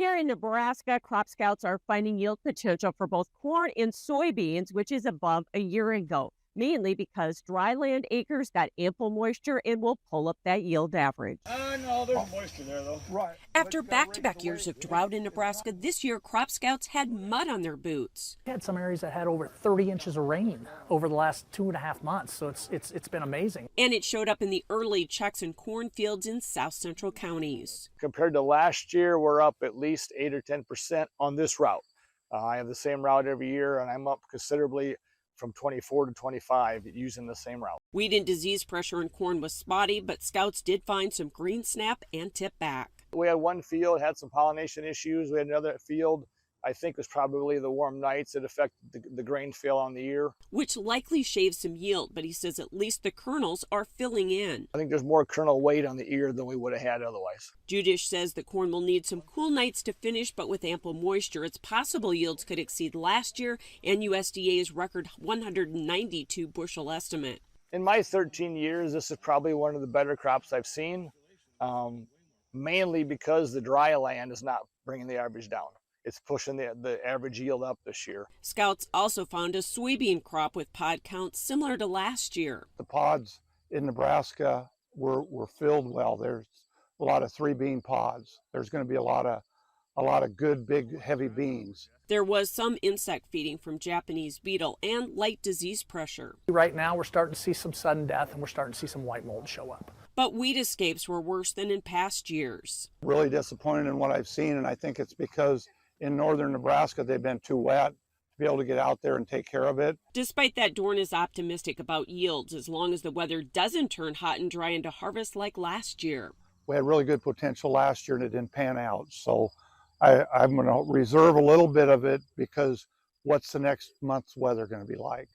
Here in Nebraska, crop scouts are finding yield potential for both corn and soybeans, which is above a year ago, mainly because dryland acres got ample moisture and will pull up that yield average. No, there's moisture there, though. Right. After back-to-back years of drought in Nebraska, this year crop scouts had mud on their boots. We had some areas that had over 30 inches of rain over the last 2.5 months, so it's been amazing. And it showed up in the early checks in cornfields in south central counties. Compared to last year, we're up at least 8 or 10% on this route. I have the same route every year, and I'm up considerably from 24 to 25 using the same route. Weed and disease pressure in corn was spotty, but scouts did find some green snap and tip back. We had one field had some pollination issues. We had another field, I think, was probably the warm nights that affected the grain fill on the ear, which likely shaves some yield, but he says at least the kernels are filling in. I think there's more kernel weight on the ear than we would have had otherwise. Judish says the corn will need some cool nights to finish, but with ample moisture, it's possible yields could exceed last year and USDA's record 192 bushel estimate. In my 13 years, this is probably one of the better crops I've seen, mainly because the dry land is not bringing the average down. It's pushing the average yield up this year. Scouts also found a soybean crop with pod counts similar to last year. The pods in Nebraska were filled well. There's a lot of 3-bean pods. There's going to be a lot of good, big, heavy beans. There was some insect feeding from Japanese beetle and light disease pressure. Right now, we're starting to see some sudden death, and we're starting to see some white mold show up. But weed escapes were worse than in past years. Really disappointed in what I've seen, and I think it's because in northern Nebraska, they've been too wet to be able to get out there and take care of it. Despite that, Dorn is optimistic about yields as long as the weather doesn't turn hot and dry into harvest like last year. We had really good potential last year and it didn't pan out. So I'm going to reserve a little bit of it because what's the next month's weather going to be like?